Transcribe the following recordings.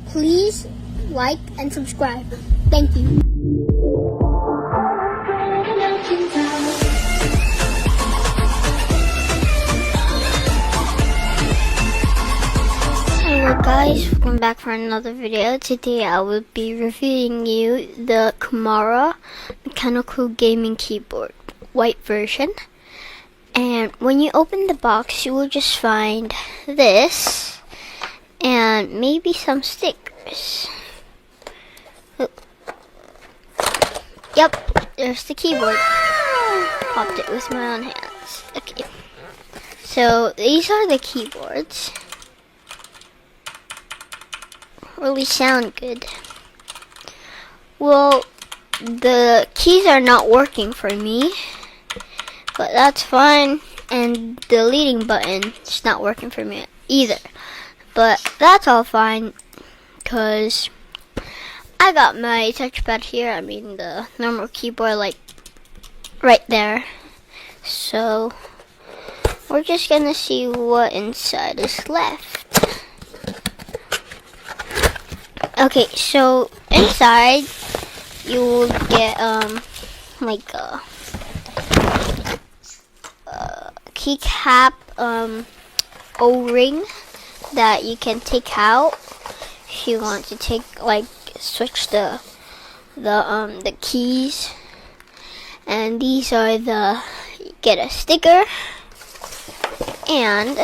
Please like and subscribe. Thank you. Hello guys, welcome back for another video. Today I will be reviewing you the Kumara mechanical gaming keyboard, white version. And when you open the box, you will just find this and maybe some stickers. Oh. Yep, there's the keyboard. Popped it with my own hands. Okay, so these are the keyboards. Really sound good. Well, the keys are not working for me, but that's fine, and the deleting button is not working for me either, but that's all fine because I got my touchpad here. I mean the normal keyboard, like right there. So we're just gonna see what inside is left. Okay, so inside you will get like a keycap O-ring that you can take out if you want to switch the keys. And these are you get a sticker and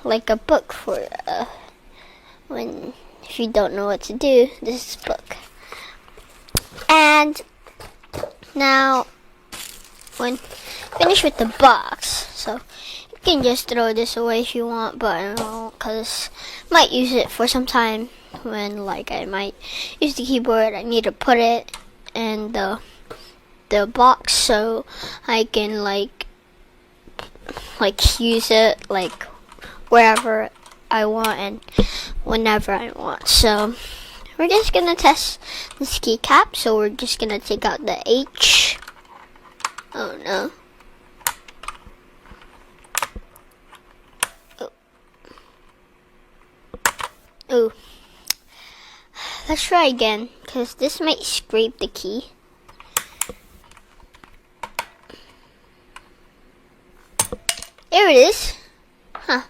like a book for if you don't know what to do, this is a book. And now when finished with the box, so you can just throw this away if you want, but I don't, because I might use it for some time when I might use the keyboard. I need to put it in the box so I can use it wherever I want and whenever I want. So we're just gonna test this keycap. So we're just gonna take out the H. Oh no. Oh. Let's try again, because this might scrape the key. There it is. Huh.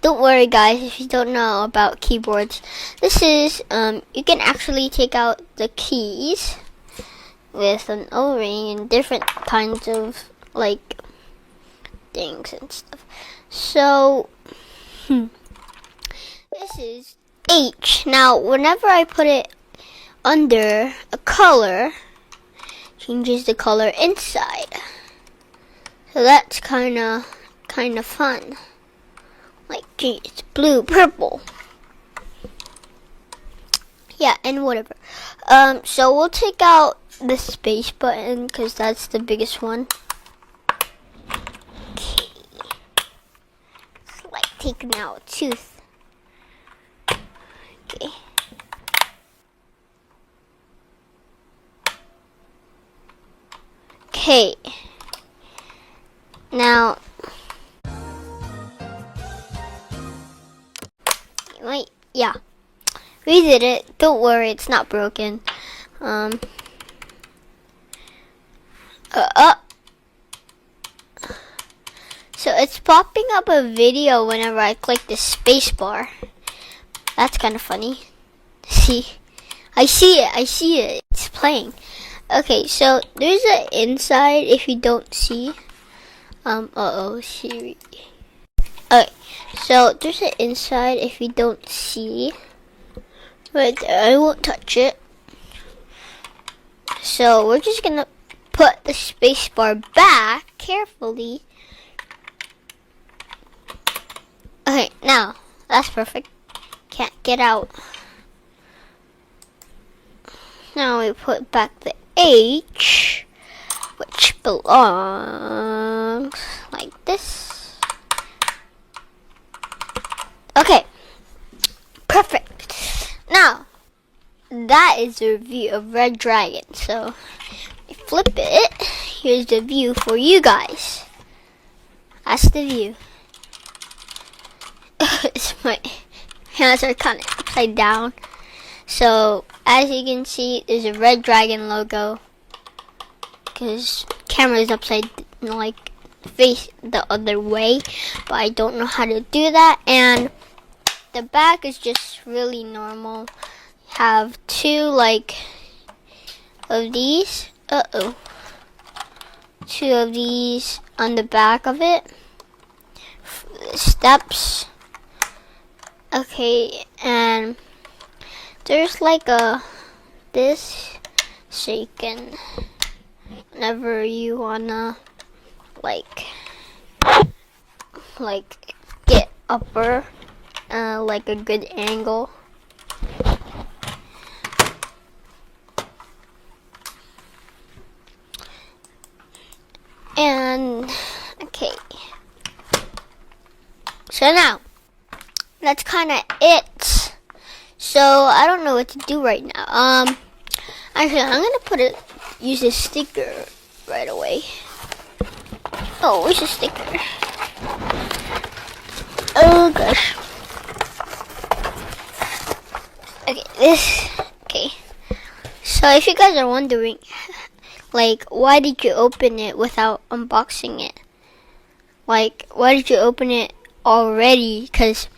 Don't worry guys, if you don't know about keyboards, this is, you can actually take out the keys with an O-ring and different kinds of things and stuff. So this is H. Now whenever I put it under a color, changes the color inside. So that's kinda fun. Gee, it's blue, purple. Yeah, and whatever. So we'll take out the space button because that's the biggest one. Okay. It's like taking out a tooth. Okay. Okay. Now, wait, yeah, we did it. Don't worry, it's not broken. So it's popping up a video whenever I click the space bar. That's kind of funny. See, I see it. It's playing. Okay, so there's an inside if you don't see. Siri. Okay, so there's an inside if you don't see. Right there, I won't touch it. So we're just gonna put the space bar back carefully. Okay, now that's perfect. Can't get out. Now we put back the H, which belongs like this. Okay, perfect. Now, that is the review of Red Dragon. So, flip it. Here's the view for you guys. That's the view. It's my hands are kind of upside down. So as you can see, there's a red dragon logo because camera is upside, like face the other way, but I don't know how to do that. And the back is just really normal. Have two like of these. Two of these on the back of it. Steps. Okay, and there's like this, so you can, whenever you wanna like get upper, like a good angle. And okay, so now that's kind of it. So I don't know what to do right now. Actually, I'm gonna use a sticker right away. Oh, where's the sticker? Oh gosh. Okay, so if you guys are wondering, like, why did you open it without unboxing it? Like, why did you open it already? Because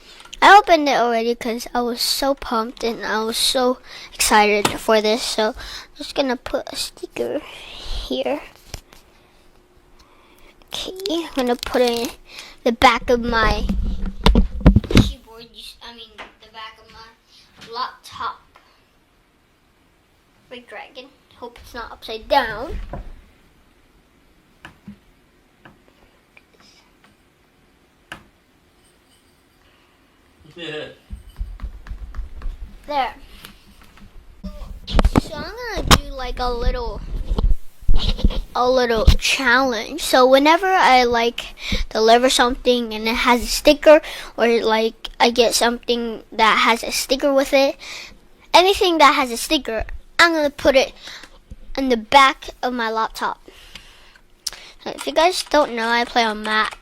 I opened it already because I was so pumped and I was so excited for this. So I'm just gonna put a sticker here. Okay, I'm gonna put it in the back of my keyboard. The back of my laptop. Red dragon. Hope it's not upside down. Yeah. There. So I'm gonna do like a little challenge. So whenever I like deliver something and it has a sticker, or like I get something that has a sticker with it, anything that has a sticker, I'm gonna put it in the back of my laptop. So if you guys don't know, I play on Mac.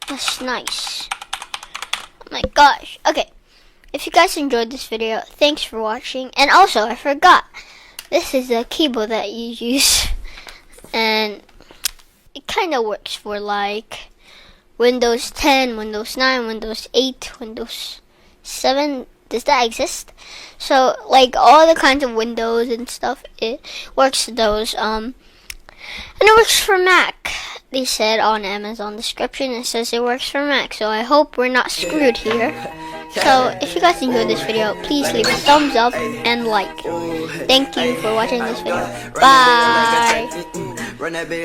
That's nice. Oh my gosh. Okay. If you guys enjoyed this video, thanks for watching. And also, I forgot, this is a keyboard that you use. And it kind of works for like Windows 10, Windows 9, Windows 8, Windows 7. Does that exist? So like all the kinds of Windows and stuff, it works those. And it works for Mac. They said on Amazon description, it says it works for Mac. So I hope we're not screwed here. So if you guys enjoyed this video, please leave a thumbs up and like. Thank you for watching this video. Bye.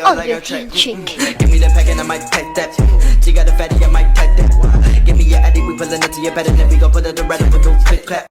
Oh, you're cheek. Give me the pack and I might pack that. She got a fatty, I might pack that. Give me your addy, we pulling it to your bed and then we gon' put it around with those clip clap.